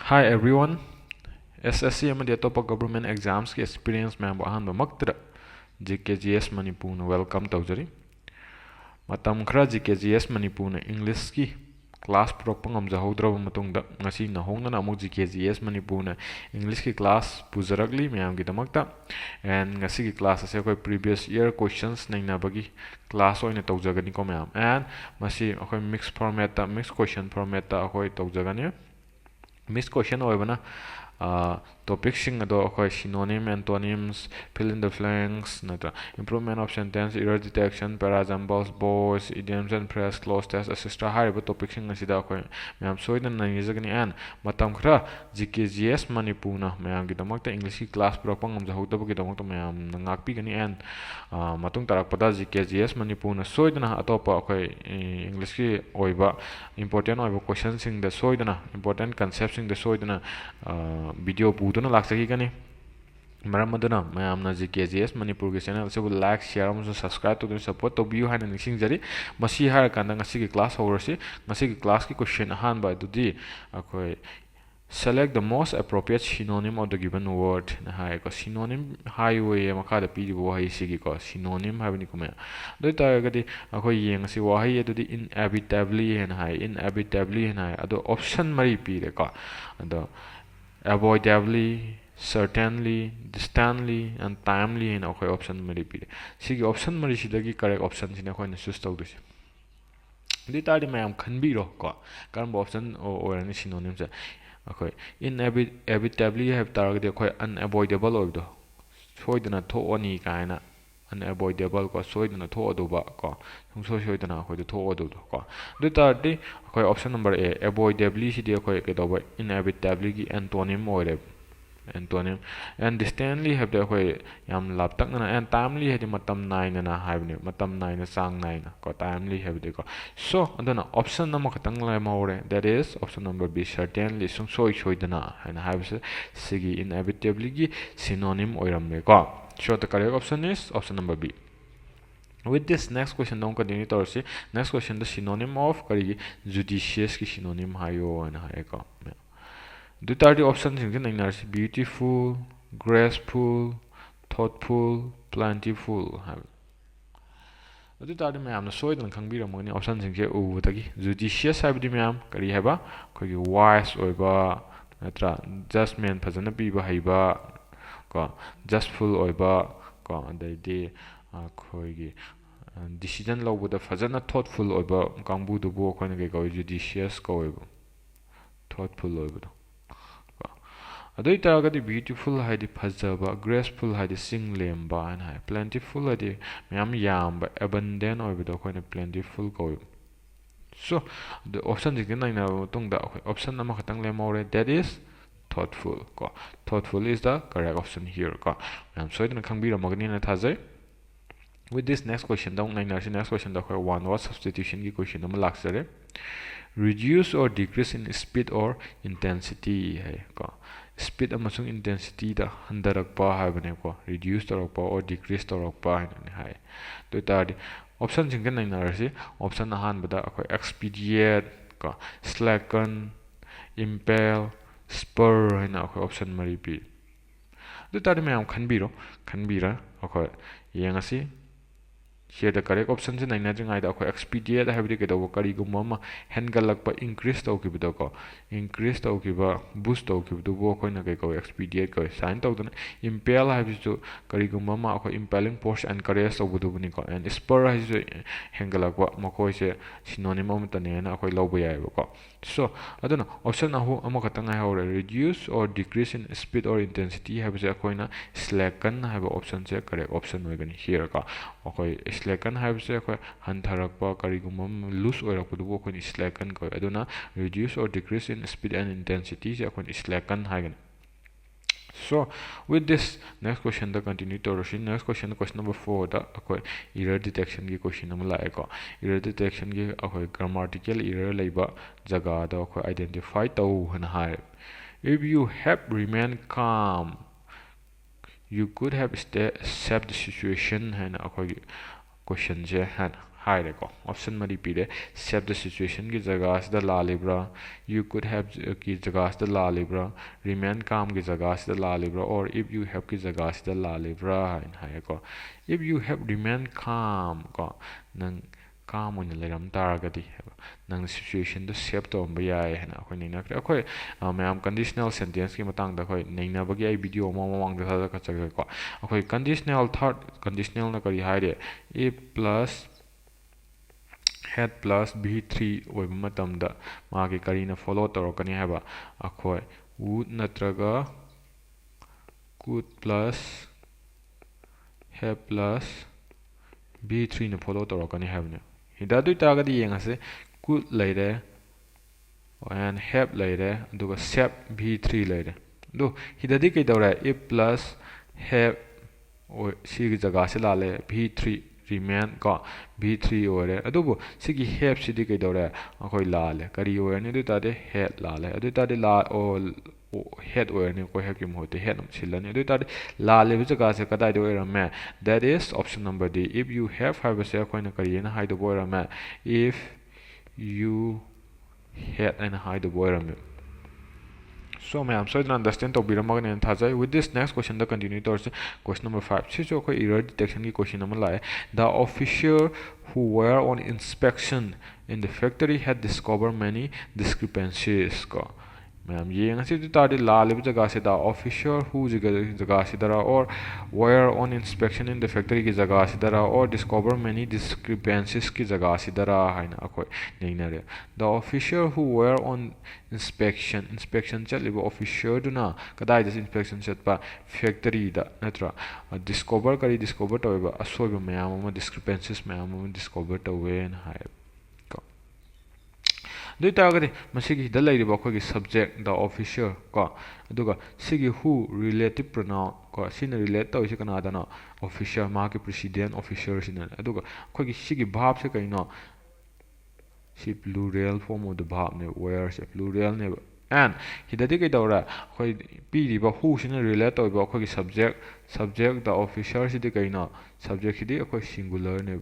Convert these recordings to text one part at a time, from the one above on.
Hi everyone. SSC amadi atopa government exams ki experience mayam ahanba maktra GKGS Manipur na welcome tawjari. Matam khara GKGS Manipur na English ki class purakpa ngamjahodraba matungda ngasi nahongna amuk GKGS Manipur na English ki class pujarakli mayam gi damakta and ngasi ki class ase koi previous year questions nainabagi class oina tawjagani ko mayam and masi akoi mixed question format ta akoi tawjagani. Mixed question oibana topic sing ado akoi synonym, antonyms, fill in the blanks, natra improvement of sentence, error detection, para jumbles, boys, idioms and phrase, cloze test, etc. hariba topic sing asida akoi mayam soidan nangjagani and matam khara GKGS Manipur na mayam gi damakta English ki class purakpa ngamjahodaba gi damakta mayam ngakpigani and matung tarakpada GKGS Manipur na soidana atopa akoi English ki oiba important oiba question sing da soidana important concept sing da soidana video puduna laksaki kani maram maduna mayamna GKGS Manipur ki channel se like share amso subscribe to support to view haina nisingjari masi har kanda ngasi ki class horasi ngasi ki class ki question ahan ba dudi akoi select the most appropriate synonym of the given word na hai ko synonym highway makha da pi bo hai sigi ko synonym habni kuma doi ta gadi akoi yeng si wahi adudi inevitably hen hai inevitably hen hai ado option mari pi re ko ado avoidably, certainly, distantly, and timely in okay option mari pi. Sigi option mari sidagi correct option sina koi na choose tawdisi. Di tadi mayam khanbi ro ko karamba option or any synonym se okay inevitably have target koi unavoidable oido soidana thoani kaina unavoidable ko soidana thoaduba ko soidana koi thoadu ko du tardi koi option number A avoidably sidi koi kedoba inevitably ki antonym oire antonym and distantly have the koi yam laptak na and timely hadi matam 9 na haibni matam 9 na sang 9 ko timely have the ko so adana option number khatang la maure that is option number B certainly sung soidana and have sigi inevitably ki synonym oiramre ko so the correct option is option number B. With this next question don't continue to see next question the synonym of kari judicious ki synonym hayo and hayko the third option sing naingar beautiful, graceful, thoughtful, plentiful have the third mayam na soidan khangbiramani option sing je ubutagi judicious habdi mayam kari haba koi wise oiba natra judgment phajana piba haiba ko justful oiba ko adai khoi decision lawbada fajana thoughtful oiba kangbu dubu khoina ge ko judicious ko oiba thoughtful oiba adai taragadi beautiful haidi phajaba graceful haidi singlemba and hai plentiful haidi mayam yamba abundant oiba khoina plentiful ko so the option is naina tungda option nama khatang le more that is thoughtful ko thoughtful is the correct option here ko am soidana khangbira magni na thajai. With this next question dong naina next question da khoi one word substitution ki question am laksare reduce or decrease in speed or intensity hai ko speed amasung intensity da handarakpa haibane ko reduce torakpa or decrease torakpa hai to tadi option sing naina rasi option ahan bada khoi expedite ko slacken impel spur haina khoi option mari pi to tadi mayam khanbira khoi yengasi here the correct option is naina jingai da khoi expedite habri ke do kari gumma ma hengalakpa increase to ki bido ko increase to ki ba boost to ki do bo khoi na ke ko expedite ko sign to dana impel habi to kari gumma ma khoi impelling force encourage to budu buni ko and spur has hengalakpa ma khoi se synonym am tane na khoi lobo yai ko so aduna option ahu ama khatang hai hore reduce or decrease in speed or intensity habi se khoi na slacken habi option se correct option hoigani here ka khoi slacken have se khoi hantharakpa karigumam loose oirakpa du khoi slacken ko aduna reduce or decrease in speed and intensity se khoi slacken hagen. So with this next question the continue to next question number 4 da khoi error detection ki question am la ko error detection ki khoi grammatical error leiba jaga da khoi identify to han hai if you have remained calm you could have saved the situation and khoi question je han haireko option mari pire save the situation ki jaga sida la libra you could have ki jaga sida la libra remain calm ki jaga sida la libra or if you have ki jaga sida la libra haireko if you have remain calm ko nang calm on leram taragadi nang situation to save to ba yai hana khoi nina khoi mayam conditional sentence ki matang da khoi naina ba gi ai video ma mawang da ka chak ko khoi conditional third conditional na kari haire a plus had plus b3 oiba matam da ma gi kari na follow torokani haba akhoi would natraga could plus have plus b3 na follow torokani habne hida dui ta ga di yengase could laire and have laire aduga save b3 laire do hida di kai dawra a plus have or sigi jaga se lale b3 remain ko b3 ore adubu sigi have sidi kai dawra akoi lale kari ore ni du ta de head lale adu ta de la o head ore ni ko have ki mote head nam silani adu ta de lale bi jaga se kadai de ore ma that is option number D if you have se akoi na kari na hide ore ma if you had and hide ore ma so ma'am so I understand to biramagane and thajai with this next question the continue towards question number 5 so jo error detection ki question number la the officer who were on inspection in the factory had discovered many discrepancies ko ma'am yeng asi tu ta de la le jaga se da officer who jaga se dara or were on inspection in the factory ki jaga se dara or discover many discrepancies ki jaga se dara haina akoi neina re the officer who were on inspection chat libo officer duna kadai this inspection chat pa factory da natra discover to ba asoiba mayam ma discrepancies mayam ma discover to when hai do target masigi da lai riba khoi subject the officer ko aduga sigi who relative pronoun ko sin relate to isi kana da no officer ma ki president officer sin aduga khoi sigi verb se kaino si plural form of the verb ne where se plural ne and hidati kai dawra khoi pi riba who sin relate to ba khoi subject the officer si de kaino subject hidi khoi singular ne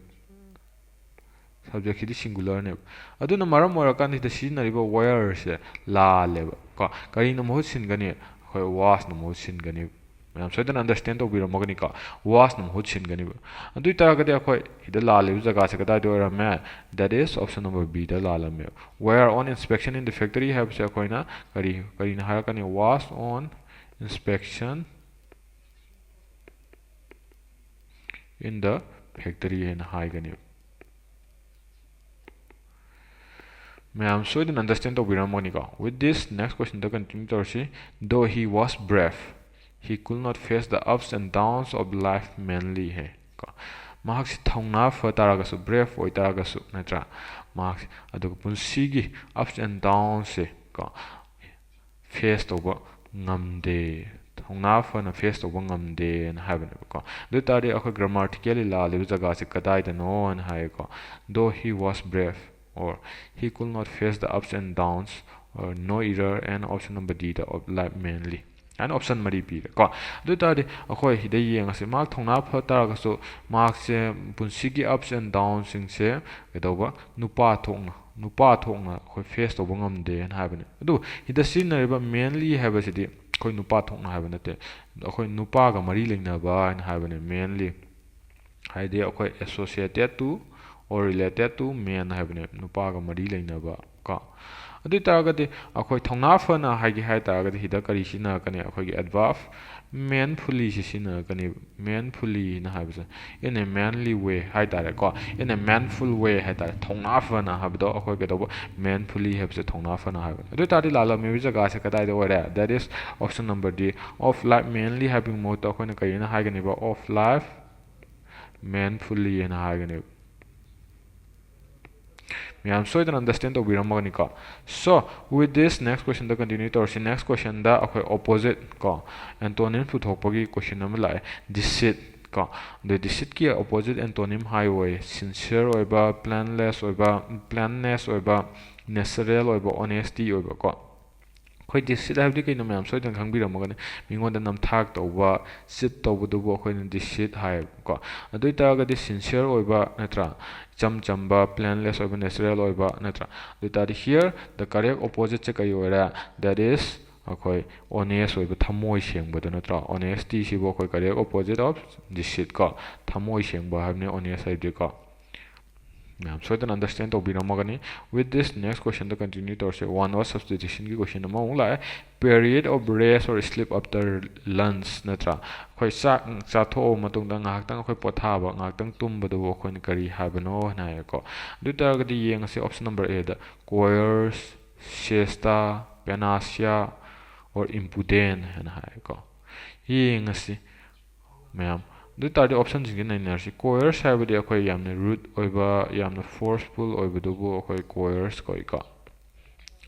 subject hidi singular ne aduna maram mora kan hida sinariba where se la leba ka kari na mohut sin gani khoi was na mohut sin gani ma'am so then understand to bira magani ka was na mohut sin gani adu ta ga de khoi hida la leba jaga se kada do ra ma that is option number B da la la me where on inspection in the factory have se khoi na kari na har kani was on inspection in the factory and high gani ma'am so I didn't understand the Viramonica. With this next question the continue to see though he was brave he could not face the ups and downs of life manly hai mahak si thongna fa taraga su brave oi taraga su natra mahak adu punsi gi ups and downs se ka face to ba ngamde thongna fa na face to ba ngamde and have ko do tari akho grammatically la le jaga se kadai da no and hai ko though he was brave or he could not face the ups and downs or no error and option number D the of life mainly and option mari pi ko do ta de akhoi hida yeng ase mark thongna pha tar ga so mark se punsi gi ups and downs sing se kedoba nupa thongna khoi face to bangam de and have ne do hida sin na ba mainly have se di khoi nupa thongna have na te akhoi nupa ga mari lengna ba and have ne mainly haide akhoi associated to or related to men have ne nupa ga mari leina ba ka adu taragati akhoi thongna phana haigi hai taragati hida kari sina kane akhoi gi adverb manfully sina kane manfully na habsa in a manly way hai tare ko in a manful way hai tare thongna phana habdo akhoi ge do manfully habsa thongna phana hab adu tari lala me jaga se kadai do ore that is option number D of life mainly having more to akhoi na kai na hai gani ba of life manfully and hai gani I'm so I don't understand the Viramanika. So with this next question the continue to our next question the opposite ka antonym to thokpagi question number like deceit ka the deceit ki opposite antonym highway sincere oiba planness oiba natural oiba honesty oiba ka ꯑꯩꯈꯣꯏ ꯗꯤꯁꯤꯠ ꯍꯥꯏꯕꯗꯤ ꯀꯩꯅꯣ ꯃꯌꯥꯝ ꯁꯣꯏꯗꯅ ꯈꯪꯕꯤꯔꯝꯃꯒꯅꯤ ꯃꯤꯉꯣꯟꯗ ꯅꯝꯊꯥꯛ ꯇꯧꯕ ꯆꯤꯠ ꯇꯧꯕꯗꯨꯕꯨ ꯑꯩꯈꯣꯏꯅ ꯗꯤꯁꯤꯠ ꯍꯥꯏꯌꯦꯕꯀꯣ ꯑꯗꯨ ꯑꯣꯏꯇꯥꯔꯒꯗꯤ ꯁꯤꯟꯁꯤꯌꯔ ꯑꯣꯏꯕ ꯅꯠꯇ꯭ꯔꯥ ꯏꯆꯝ ꯆꯝꯕ ꯄ꯭ꯂꯦꯟꯂꯦꯁ ꯑꯣꯏꯕ ꯅꯦꯆꯔꯦꯜ ꯑꯣꯏꯕ ꯅꯠꯇ꯭ꯔꯥ ꯑꯗꯨ ꯑꯣꯏꯇꯥꯔꯗꯤ ꯍꯤꯌꯔ ꯗ ꯀꯔꯦꯛ ꯑꯣꯄꯣꯖꯤꯠꯁꯦ ꯀꯩ ꯑꯣꯏꯔꯦ ꯗꯦꯠ ꯏꯁ ꯑꯩꯈꯣꯏ ꯑꯣꯅꯦꯁ ꯑꯣꯏꯕ ꯊꯃꯣꯏ ꯁꯦꯡꯕꯗꯣ ꯅꯠꯇ꯭ꯔꯥ ꯑꯣꯅꯦꯁꯇꯤꯁꯤꯕꯨ ꯑꯩꯈꯣꯏ ꯀꯔꯦꯛ ꯑꯣꯄꯣꯖꯤꯠ ꯑꯣꯐ ꯗꯤꯁꯤꯠ ꯀꯣ ꯊꯃꯣꯏ ꯁꯦꯡꯕ ꯍꯥꯏꯕꯅꯤ ꯑꯣꯅꯦꯁ ꯍꯥꯏꯕꯗꯤꯀꯣ ꯃꯌꯥꯝ ꯁꯣꯏꯗꯅ ꯑꯟꯗꯔꯁꯇꯦꯟ ꯇꯧꯕꯤꯔꯝꯃꯒꯅꯤ ꯋꯤꯠ ꯗꯤꯁ ꯅꯦꯛꯁ ꯀ꯭ꯋꯦꯁꯟꯗ ꯀꯟꯇꯤꯅ꯭ꯌꯨ ꯇꯧꯔꯁꯦ ꯋꯥꯟ ꯋꯥꯔꯗ ꯁꯕꯁꯇꯤꯇ꯭ꯌꯨꯁꯟꯒꯤ ꯀ꯭ꯋꯦꯁꯟ ꯑꯃꯃꯨꯛ ꯂꯥꯛꯑꯦ period of rest or sleep after lunch ꯅꯠꯇ꯭ꯔꯥ ꯑꯩꯈꯣꯏ ꯆꯥꯛ ꯆꯥꯊꯣꯛꯑꯕ ꯃꯇꯨꯡꯗ ꯉꯥꯏꯍꯥꯛꯇꯪ ꯑꯩꯈꯣꯏ ꯄꯣꯊꯥꯕ ꯉꯥꯏꯍꯥꯛꯇꯪ ꯇꯨꯝꯕꯗꯨꯕꯨ ꯑꯩꯈꯣꯏꯅ ꯀꯔꯤ ꯍꯥꯏꯕꯅꯣ ꯍꯥꯏꯅ ꯍꯥꯏꯌꯦꯀꯣ ꯑꯗꯨ ꯑꯣꯏꯇꯥꯔꯒꯗꯤ ꯌꯦꯡꯉꯁꯤ ꯑꯣꯞꯁꯟ ꯅꯝꯕꯔ ꯑꯦꯗ ꯀꯣꯌꯔꯁ ꯁꯦꯁꯇꯥ ꯄꯦꯅꯥꯁꯤꯌꯥ ꯑꯣꯔ ꯏꯝꯄꯨꯗꯦꯟ ꯍꯥꯏꯅ ꯍꯥꯏꯌꯦꯀꯣ ꯌꯦꯡꯉꯁꯤ ꯃꯌꯥꯝ ꯑꯗꯨ ꯑꯣꯏꯇꯥꯔꯗꯤ ꯑꯣꯞꯁꯟꯁꯤꯡꯁꯦ ꯅꯩꯅꯔꯁꯤ ꯀꯣꯌꯔꯁ ꯍꯥꯏꯕꯗꯤ ꯑꯩꯈꯣꯏ ꯌꯥꯝꯅ ꯔꯨꯠ ꯑꯣꯏꯕ ꯌꯥꯝꯅ ꯐꯣꯔꯁꯐꯨꯜ ꯑꯣꯏꯕꯗꯨꯕꯨ ꯑꯩꯈꯣꯏ ꯀꯣꯌꯔꯁ ꯀꯧꯏꯀꯣ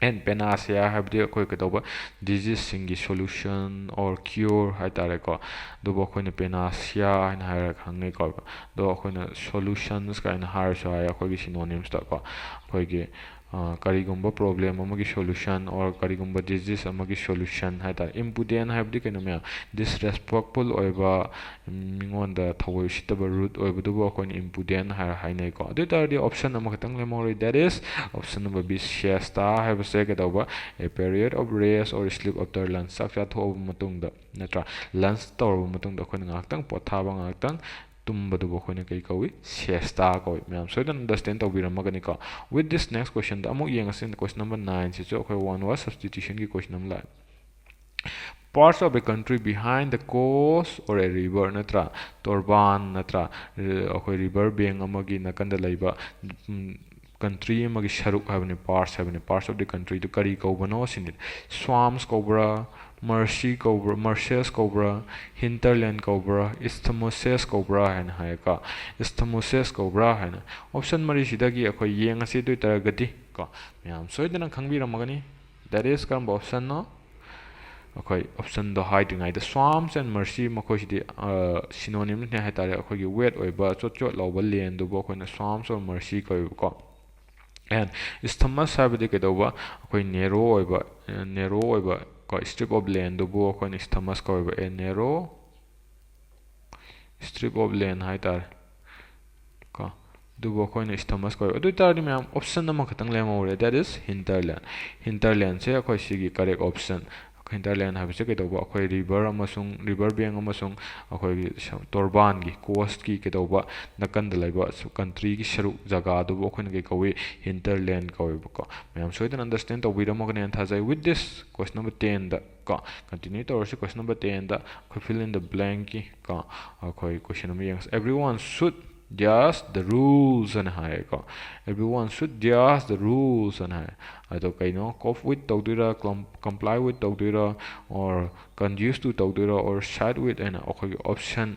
ꯑꯦꯟ ꯄꯦꯅꯥꯁꯤꯌꯥ ꯍꯥꯏꯕꯗꯤ ꯑꯩꯈꯣꯏ ꯀꯩꯗꯧꯕ ꯗꯤꯖꯤꯁꯁꯤꯡꯒꯤ ꯁꯣꯂꯨꯁꯟ ꯑꯣꯔ ꯀ꯭ꯌꯣꯔ ꯍꯥꯏꯇꯥꯔꯦꯀꯣ ꯑꯗꯨꯕꯨ ꯑꯩꯈꯣꯏꯅ ꯄꯦꯅꯥꯁꯤꯌꯥ ꯍꯥꯏꯅ ꯍꯥꯏꯔꯒ ꯈꯪꯅꯩꯀꯣ ꯑꯗꯣ ꯑꯩꯈꯣꯏꯅ ꯁꯣꯂꯨꯁꯟꯁ ꯀꯥꯏꯅ ꯍꯥꯏꯔꯁꯨ ꯌꯥꯏ ꯑꯩꯈꯣꯏꯒꯤ ꯁꯤꯅꯣꯅꯤꯝꯁꯇꯀꯣ ꯑꯩꯈꯣꯏꯒꯤ ꯀꯔꯤꯒꯨꯝꯕ ꯄ꯭ꯔꯣꯕ꯭ꯂꯦꯝ ꯑꯃꯒꯤ ꯁꯣꯂꯨꯁꯟ ꯑꯣꯔ ꯀꯔꯤꯒꯨꯝꯕ ꯗꯤꯖꯤꯁ ꯑꯃꯒꯤ ꯁꯣꯂꯨꯁꯟ ꯍꯥꯏꯇꯥꯔꯦ ꯏꯝꯄꯨꯗꯦꯟ ꯍꯥꯏꯕꯗꯤ ꯀꯩꯅꯣ ꯃꯌꯥꯝ ꯗꯤꯁꯔꯦꯁꯄꯦꯛꯐꯨꯜ ꯑꯣꯏꯕ ꯃꯤꯉꯣꯟꯗ ꯊꯑꯣꯏ ꯎꯁꯤꯠꯇꯕ ꯔꯨꯠ ꯑꯣꯏꯕꯗꯨꯕꯨ ꯑꯩꯈꯣꯏꯅ ꯏꯝꯄꯨꯗꯦꯟ ꯍꯥꯏꯔ ꯍꯥꯏꯅꯩꯀꯣ ꯑꯗꯨ ꯑꯣꯏꯇꯥꯔꯗꯤ ꯑꯣꯞꯁꯟ ꯑꯃꯈꯛꯇꯪ ꯂꯦꯝꯍꯧꯔꯤ that is option number B ꯁꯤꯌꯦꯁꯇꯥ ꯍꯥꯏꯕꯁꯦ ꯀꯩꯗꯧꯕ a period of rest or sleep after lunch ꯆꯥꯛ ꯆꯥꯊꯣꯛꯑꯕ ꯃꯇꯨꯡꯗ ꯅꯠꯇ꯭ꯔꯥ ꯂꯟꯁ ꯇꯧꯔꯕ ꯃꯇꯨꯡꯗ ꯑꯩꯈꯣꯏꯅ ꯉꯥꯏꯍꯥꯛꯇꯪ ꯄꯣꯊꯥꯕ ꯉꯥꯏꯍꯥꯛꯇꯪ ꯇꯨꯝꯕꯗꯨꯕꯨ ꯑꯩꯈꯣꯏꯅ ꯀꯩ ꯀꯧꯏ ꯁꯤꯌꯦꯁꯇꯥ ꯀꯧꯏ ꯃꯌꯥꯝ ꯁꯣꯏꯗꯅ ꯑꯟꯗꯔꯁꯇꯦꯟ ꯇꯧꯕꯤꯔꯝꯃꯒꯅꯤꯀꯣ ꯋꯤꯠ ꯗꯤꯁ ꯅꯦꯛꯁ ꯀ꯭ꯋꯦꯁꯟꯗ ꯑꯃꯨꯛ ꯌꯦꯡꯉꯁꯤ ꯀ꯭ꯋꯦꯁꯟ ꯅꯝꯕꯔ 9ꯁꯤꯁꯨ ꯑꯩꯈꯣꯏ ꯋꯥꯟ ꯋꯥꯔꯗ ꯁꯕꯁꯇꯤꯇ꯭ꯌꯨꯁꯟꯒꯤ ꯀ꯭ꯋꯦꯁꯟ ꯑꯃ ꯂꯥꯛꯑꯦ parts of a country behind the coast or a river ꯅꯠꯇ꯭ꯔꯥ ꯇꯣꯔꯕꯥꯟ ꯅꯠꯇ꯭ꯔꯥ ꯑꯩꯈꯣꯏ ꯔꯤꯚꯔ ꯕꯦꯡ ꯑꯃꯒꯤ ꯅꯥꯀꯟꯗ ꯂꯩꯕ ꯀꯟꯇ꯭ꯔꯤ ꯑꯃꯒꯤ ꯁꯔꯨꯛ ꯍꯥꯏꯕꯅꯤ ꯄꯥꯔꯠꯁ ꯍꯥꯏꯕꯅꯤ ꯄꯥꯔꯠꯁ ꯑꯣꯐ ꯗꯤ ꯀꯟꯇ꯭ꯔꯤꯗꯨ ꯀꯔꯤ ꯀꯧꯕꯅꯣ ꯁꯤꯅꯤ ꯁ꯭ꯋꯥꯝꯁ ꯀꯧꯕ꯭ꯔꯥ ꯃꯔꯁꯤ ꯀꯧꯕ꯭ꯔꯥ ꯃꯔꯁꯦꯁ ꯀꯧꯕ꯭ꯔꯥ ꯍꯤꯟꯇꯔꯂꯦꯟ ꯀꯧꯕ꯭ꯔꯥ ꯏꯁꯊꯃꯣꯁꯦꯁ ꯀꯧꯕ꯭ꯔꯥ ꯍꯥꯏꯅ ꯍꯥꯏꯌꯦꯀꯣ ꯏꯁꯊꯃꯣꯁꯦꯁ ꯀꯧꯕ꯭ꯔꯥ ꯍꯥꯏꯅ ꯑꯣꯞꯁꯟ ꯃꯔꯤꯁꯤꯗꯒꯤ ꯑꯩꯈꯣꯏ ꯌꯦꯡꯉꯁꯤ ꯑꯗꯨ ꯑꯣꯏꯇꯥꯔꯒꯗꯤ ꯀꯣ ꯃꯌꯥꯝ ꯁꯣꯏꯗꯅ ꯈꯪꯕꯤꯔꯝꯃꯒꯅꯤ ꯗꯦꯠ ꯏꯁ ꯀꯔꯝꯕ ꯑꯣꯞꯁꯟꯅꯣ ꯑꯩꯈꯣꯏ ꯑꯣꯞꯁꯟꯗꯣ ꯍꯥꯏꯗ꯭ꯔꯤꯉꯩꯗ ꯁ꯭ꯋꯥꯝꯁ ꯑꯦꯟ ꯃꯔꯁꯤ ꯃꯈꯣꯏꯁꯤꯗꯤ ꯁꯤꯅꯣꯅꯤꯝꯅꯤ ꯍꯥꯏꯇꯥꯔꯦ ꯑꯩꯈꯣꯏꯒꯤ ꯋꯦꯠ ꯑꯣꯏꯕ ꯆꯣꯠ ꯆꯣꯠ ꯂꯥꯎꯕ ꯂꯦꯟꯗꯨꯕꯨ ꯑꯩꯈꯣꯏꯅ ꯁ꯭ꯋꯥꯝꯁ ꯑꯣꯔ ꯃꯔꯁꯤ ꯀꯧꯏꯕꯀꯣ ꯑꯦꯟ ꯏꯁꯊꯃꯁ ꯍꯥꯏꯕꯗꯤ ꯀꯩꯗꯧꯕ ꯑꯩꯈꯣꯏ ꯅꯦꯔꯣ ꯑꯣꯏꯕ ꯀꯣ ꯁ꯭ꯇ꯭ꯔꯤꯞ ꯑꯣꯐ ꯂꯦꯟꯗꯨꯕꯨ ꯑꯩꯈꯣꯏꯅ ꯏꯁꯊꯃꯁ ꯀꯧꯏꯕ ꯑꯦ ꯅꯦꯔꯣ ꯁ꯭ꯇ꯭ꯔꯤꯞ ꯑꯣꯐ ꯂꯦꯟ ꯍꯥꯏꯇꯥꯔꯦ ꯀꯣ ꯑꯗꯨꯕꯨ ꯑꯩꯈꯣꯏꯅ ꯏꯁꯊꯃꯁ ꯀꯧꯏ ꯑꯗꯨ ꯑꯣꯏꯇꯥꯔꯗꯤ ꯃꯌꯥꯝ ꯑꯣꯞꯁꯟ ꯑꯃꯈꯛꯇꯪ ꯂꯦꯝꯍꯧꯔꯦ ꯗꯦꯠ ꯏꯁ ꯍꯤꯟꯇꯔꯂꯦꯟꯁꯦ ꯑꯩꯈꯣꯏ ꯁꯤꯒꯤ ꯀꯔꯦꯛ ꯑꯣꯞꯁꯟ ꯍꯤꯟꯇꯔꯂꯦꯟ ꯍꯥꯏꯕꯁꯦ ꯀꯩꯗꯧꯕ ꯑꯩꯈꯣꯏ ꯔꯤꯚꯔ ꯕꯦꯡ ꯑꯃꯁꯨꯡ ꯑꯩꯈꯣꯏꯒꯤ ꯇꯣꯔꯕꯥꯟꯒꯤ ꯀꯣꯁꯀꯤ ꯀꯩꯗꯧꯕ ꯅꯥꯀꯟꯗ ꯂꯩꯕ ꯀꯟꯇ꯭ꯔꯤꯒꯤ ꯁꯔꯨꯛ ꯖꯒꯥꯗꯨꯕꯨ ꯑꯩꯈꯣꯏꯅ ꯀꯩ ꯀꯧꯏ ꯍꯤꯟꯇꯔꯂꯦꯟ ꯀꯧꯏꯕꯀꯣ ꯃꯌꯥꯝ ꯁꯣꯏꯗꯅ ꯑꯟꯗꯔꯁꯇꯦꯟ ꯇꯧꯕꯤꯔꯝꯃꯒꯅꯦꯅ ꯊꯥꯖꯩ ꯋꯤꯠ ꯗꯤꯁ ꯀ꯭ꯋꯦꯁꯟ ꯅꯝꯕꯔ 10ꯗ ꯀꯣ ꯀꯟꯇꯤꯅ꯭ꯌꯨ ꯇꯧꯔꯁꯤ ꯀ꯭ꯋꯦꯁꯟ ꯅꯝꯕꯔ 10ꯗ ꯑꯩꯈꯣꯏ ꯐꯤꯜ ꯏꯟ ꯗ ꯕ꯭ꯂꯦꯡꯀꯤ ꯀꯣ ꯑꯩꯈꯣꯏ ꯀ꯭ꯋꯦꯁꯟ ꯑꯃ ꯌꯦꯡꯉꯁꯤ everyone should just the rules ꯑꯅ ꯍꯥꯏꯌꯦꯀꯣ everyone should just the rules ꯑꯅ ꯍꯥꯏ ꯑꯗꯣ ꯀꯩꯅꯣ cope with ꯇꯧꯗꯣꯏꯔꯥ comply with ꯇꯧꯗꯣꯏꯔꯥ or conduce to ꯇꯧꯗꯣꯏꯔꯥ or side with ꯍꯥꯏꯅ ꯑꯩꯈꯣꯏꯒꯤ ꯑꯣꯞꯁꯟ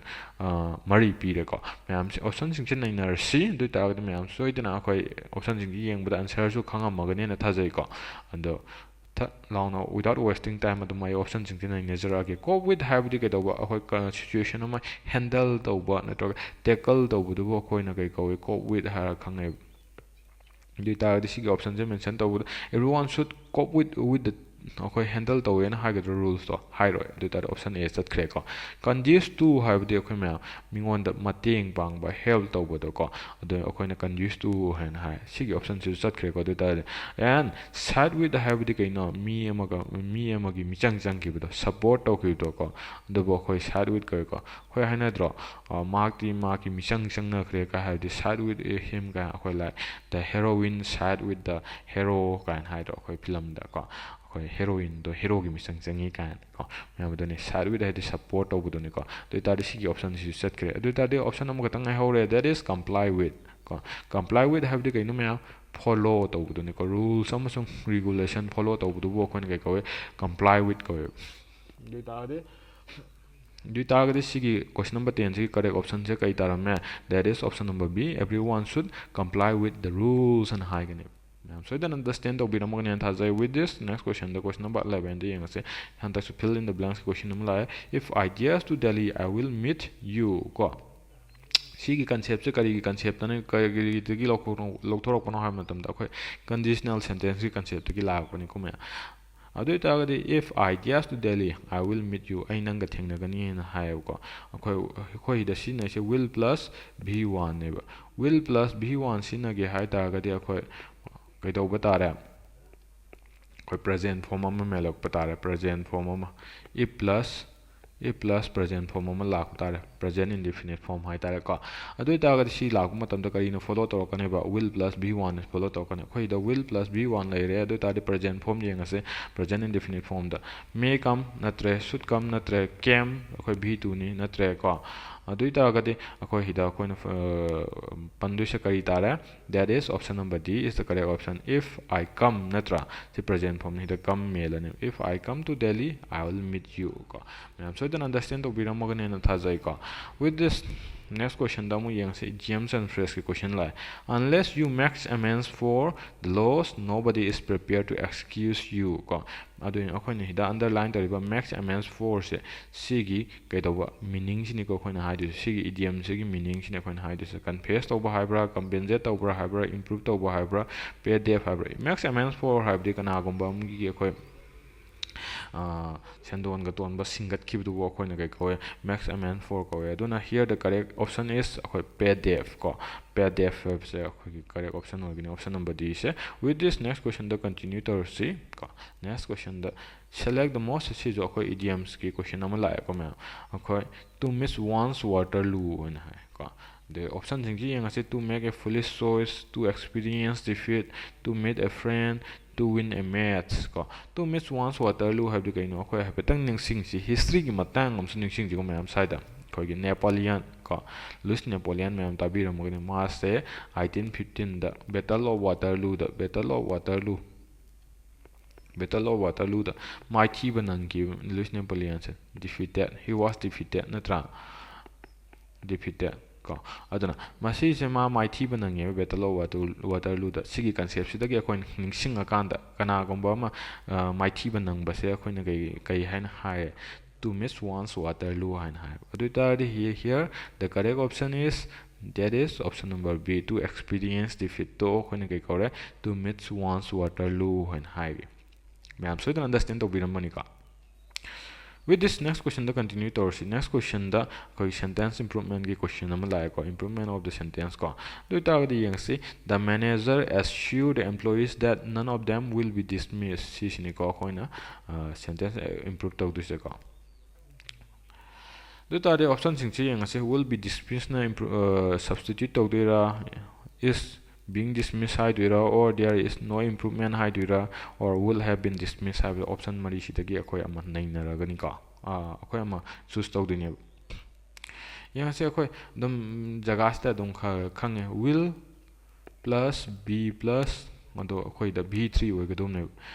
ꯃꯔꯤ ꯄꯤꯔꯦꯀꯣ ꯃꯌꯥꯝꯁꯦ ꯑꯣꯞꯁꯟꯁꯤꯡꯁꯦ ꯅꯩꯅꯔꯁꯤ ꯑꯗꯨ ꯑꯣꯏꯇꯥꯔꯒꯗꯤ ꯃꯌꯥꯝ ꯁꯣꯏꯗꯅ ꯑꯩꯈꯣꯏ ꯑꯣꯞꯁꯟꯁꯤꯡꯁꯤ ꯌꯦꯡꯕꯗ ꯑꯟꯁꯔꯁꯨ ꯈꯪꯉꯝꯃꯒꯅꯦꯅ ꯊꯥꯖꯩꯀꯣ ꯑꯗꯣ ꯊꯠ ꯂꯥꯎꯅ ꯋꯤꯗꯥꯎꯠ ꯋꯦꯁꯇꯤꯡ ꯇꯥꯏꯝ ꯑꯗꯨꯝ ꯑꯩ ꯑꯣꯞꯁꯟꯁꯤꯡꯁꯤ ꯅꯩꯅꯖꯔꯛꯑꯒꯦ ꯀꯣꯞ ꯋꯤꯠ ꯍꯥꯏꯕꯗꯤ ꯀꯩꯗꯧꯕ ꯑꯩꯈꯣꯏ ꯁꯤꯆꯨꯋꯦꯁꯟ ꯑꯃ ꯍꯦꯟꯗꯜ ꯇꯧꯕ ꯅꯠꯇ꯭ꯔꯒ ꯇꯦꯀꯜ ꯇꯧꯕꯗꯨꯕꯨ ꯑꯩꯈꯣꯏꯅ ꯀꯩ ꯀꯧꯏ ꯀꯣꯞ ꯋꯤꯠ ꯍꯥꯏꯔꯒ ꯈꯪꯅꯩꯕ ꯑꯗꯨ ꯑꯣꯏꯇꯥꯔꯒꯗꯤ ꯁꯤꯒꯤ ꯑꯣꯞꯁꯟꯁꯦ ꯃꯦꯟꯁꯟ ꯇꯧꯕꯗ everyone should cope with the ꯑꯩꯈꯣꯏ ꯍꯦꯟꯗꯜ ꯇꯧꯋꯦꯅ ꯍꯥꯏꯒꯗ꯭ꯔꯥ ꯔꯨꯜꯁꯇꯣ ꯍꯥꯏꯔꯣꯏ ꯑꯗꯨ ꯑꯣꯏꯇꯥꯔꯗꯤ ꯑꯣꯞꯁꯟ ꯑꯦ ꯆꯠꯈ꯭ꯔꯦꯀꯣ conduce to ꯍꯥꯏꯕꯗꯤ ꯑꯩꯈꯣꯏ ꯃꯌꯥꯝ ꯃꯤꯉꯣꯟꯗ ꯃꯇꯦꯡ ꯄꯥꯡꯕ ꯍꯦꯜꯞ ꯇꯧꯕꯗꯣꯀꯣ ꯑꯗꯨ ꯑꯩꯈꯣꯏꯅ conduce to ꯍꯥꯏꯅ ꯍꯥꯏ ꯁꯤꯒꯤ ꯑꯣꯞꯁꯟꯁꯤꯁꯨ ꯆꯠꯈ꯭ꯔꯦꯀꯣ ꯑꯗꯨ ꯑꯣꯏꯇꯥꯔꯗꯤ and side with ꯍꯥꯏꯕꯗꯤ ꯀꯩꯅꯣ ꯃꯤ ꯑꯃꯒꯤ ꯃꯤꯆꯪ ꯆꯪꯈꯤꯕꯗꯣ ꯁꯞꯄꯣꯔꯠ ꯇꯧꯈꯤꯕꯗꯣꯀꯣ ꯑꯗꯨꯕꯨ ꯑꯩꯈꯣꯏ side with ꯀꯧꯏꯀꯣ ꯑꯩꯈꯣꯏ ꯍꯥꯏꯅꯗ꯭ꯔꯣ ꯃꯥꯒꯤ ꯃꯤꯆꯪ ꯆꯪꯅꯈ꯭ꯔꯦ ꯀꯥꯏ ꯍꯥꯏꯕꯗꯤ side with him ꯀꯥꯏ ꯑꯩꯈꯣꯏ like the heroine side with the hero ꯀꯥꯏꯅ ꯍꯥꯏꯗ꯭ꯔꯣ ꯑꯩꯈꯣꯏ ꯐꯤꯂꯝꯗꯀꯣ ꯑꯩꯈꯣꯏ ꯍꯦꯔꯣꯏꯟꯗꯣ ꯍꯦꯔꯣꯒꯤ ꯃꯤꯆꯪ ꯆꯪꯉꯤ ꯀꯥꯏꯅꯀꯣ ꯃꯌꯥꯝ ꯑꯗꯨꯅꯤ ꯁꯥꯏꯠ ꯋꯤꯠ ꯍꯥꯏꯗꯤ ꯁꯞꯄꯣꯔꯠ ꯇꯧꯕꯗꯨꯅꯤꯀꯣ ꯑꯗꯨ ꯑꯣꯏꯇꯥꯔꯗꯤ ꯁꯤꯒꯤ ꯑꯣꯞꯁꯟꯁꯤꯁꯨ ꯆꯠꯈ꯭ꯔꯦ ꯑꯗꯨ ꯑꯣꯏꯇꯥꯔꯗꯤ ꯑꯣꯞꯁꯟ ꯑꯃꯈꯛꯇꯪ ꯉꯥꯏꯍꯧꯔꯦ ꯗꯦꯠ ꯏꯁ comply with ꯀꯣ comply with ꯍꯥꯏꯕꯗꯤ ꯀꯩꯅꯣ ꯃꯌꯥꯝ ꯐꯣꯂꯣ ꯇꯧꯕꯗꯨꯅꯤꯀꯣ ꯔꯨꯜꯁ ꯑꯃꯁꯨꯡ ꯔꯤꯒꯨꯂꯦꯁꯟ ꯐꯣꯂꯣ ꯇꯧꯕꯗꯨꯕꯨ ꯑꯩꯈꯣꯏꯅ ꯀꯩ ꯀꯧꯏ comply with ꯀꯧꯏ ꯑꯗꯨ ꯑꯣꯏꯇꯥꯔꯒꯗꯤ ꯁꯤꯒꯤ ꯀ꯭ꯋꯦꯁꯟ ꯅꯝꯕꯔ 10ꯁꯤꯒꯤ ꯀꯔꯦꯛ ꯑꯣꯞꯁꯟꯁꯦ ꯀꯩ ꯇꯥꯔꯝꯃꯦ that is option number B everyone should comply with the rules ꯑꯅ ꯍꯥꯏꯒꯅꯤ ꯃꯌꯥꯝ ꯁꯣꯏꯗꯅ ꯑꯟꯗꯔꯁꯇꯦꯟ ꯇꯧꯕꯤꯔꯝꯃꯒꯅꯦꯅ ꯊꯥꯖꯩ ꯋꯤꯠ ꯗꯤꯁ ꯅꯦꯛꯁ ꯀ꯭ꯋꯦꯁꯟꯗ ꯀ꯭ꯋꯦꯁꯟ ꯅꯝꯕꯔ 11ꯗ ꯌꯦꯡꯉꯁꯦ ꯍꯟꯗꯛꯁꯨ ꯐꯤꯜ ꯏꯟ ꯗ ꯕ꯭ꯂꯥꯡꯛꯁ ꯀ꯭ꯋꯦꯁꯟ ꯑꯃ ꯂꯥꯛꯑꯦ if I dare to Delhi I will meet you ꯀꯣ ꯁꯤꯒꯤ ꯀꯟꯁꯦꯞꯁꯦ ꯀꯔꯤꯒꯤ ꯀꯟꯁꯦꯞꯇꯅ ꯀꯔꯤꯗꯒꯤ ꯂꯧꯊꯣꯔꯛꯄꯅꯣ ꯍꯥꯏꯕ ꯃꯇꯝꯗ ꯑꯩꯈꯣꯏ ꯀꯟꯗꯤꯁꯅꯦꯜ ꯁꯦꯟꯇꯦꯟꯁꯀꯤ ꯀꯟꯁꯦꯞꯇꯒꯤ ꯂꯥꯛꯄꯅꯤꯀꯣ ꯃꯌꯥꯝ adu itagadi if I gas to Delhi I will meet you ai nanga thengnagani na hayko akhoi da sin se will plus v1 neba will plus v1 sinage hay tagadi akhoi kai tawba tare akhoi present form ama melok patare present form ama if plus present form ama lak tare present indefinite form hay tare ko adu itagadi si lak matam da kari no follow tawkane ba will plus v1 is follow tawkane akhoi da will plus v1 leire adu tadi present form yengase present indefinite form da may come natre should come natre came akhoi v2 ni natre ko adu itagadi akhoi hida akhoi na pandusha kari tare that is option number D is the correct option if I come natra the present form hida come melane if I come to Delhi I will meet you ko so you can understand to biramagane na thajai ko with this next question damu yang se idioms and phrase question lai unless you make amends for the loss nobody is prepared to excuse you ko adu akhoi ni hida underline tariba make amends for se sigi kaidawa meaning sini ko khoi na haidu sigi idiom sigi meaning sini khoi na haidu se confess tawba haibra compensate tawba haibra improve tawba haibra pay debt haibra make amends for haibdi kana gomba amgi khoi sendon ga ton ba singat kibdu wo khoi na kai ko max amend for ko aduna here the correct option is khoi pay debt ko pay debt se khoi correct option ogini option number D se with this next question the continue to see ko next question the select the most se jo khoi idioms ki question am la ko ma khoi to miss one's Waterloo and hai ko the option jingi yang ase to make a foolish choice to experience defeat to meet a friend to win a match ko to miss one's Waterloo have the kaino khoi ha petang ning sing si history gi matang am sing sing ji ko mayam saida khoi gi Napoleon ko Louis Napoleon mayam tabira mo ni ma se 1815 the battle of Waterloo the mighty banangi Louis Napoleon se defeated he was defeated natra defeated aduna masi se ma mighty banangi battle of Waterloo da sigi concept sidagi akoin ningsing akanda kana gomba ma mighty banang ba se akoin kai haina hai to miss one's Waterloo haina hai adu tadi here the correct option is that is option number B to experience defeat to akoin kai kore to miss one's Waterloo haina hai ma'am so you understand to biramani ka with this next question the continue to see next question the sentence improvement ki question am like improvement of the sentence ko do ta di yang si the manager assured the employees that none of them will be dismissed si sini ko na sentence improve to du se ko do ta di option sing chi yang si will be dismissed na substitute to dira is being dismissed high dira or there is no improvement high dira or will have been dismissed have option mari sitagi akoi ama naina ragani ka akoi ama choose to dine yang se akoi dum jaga sta dum khange will plus b plus mado akoi da b3 oigadum ne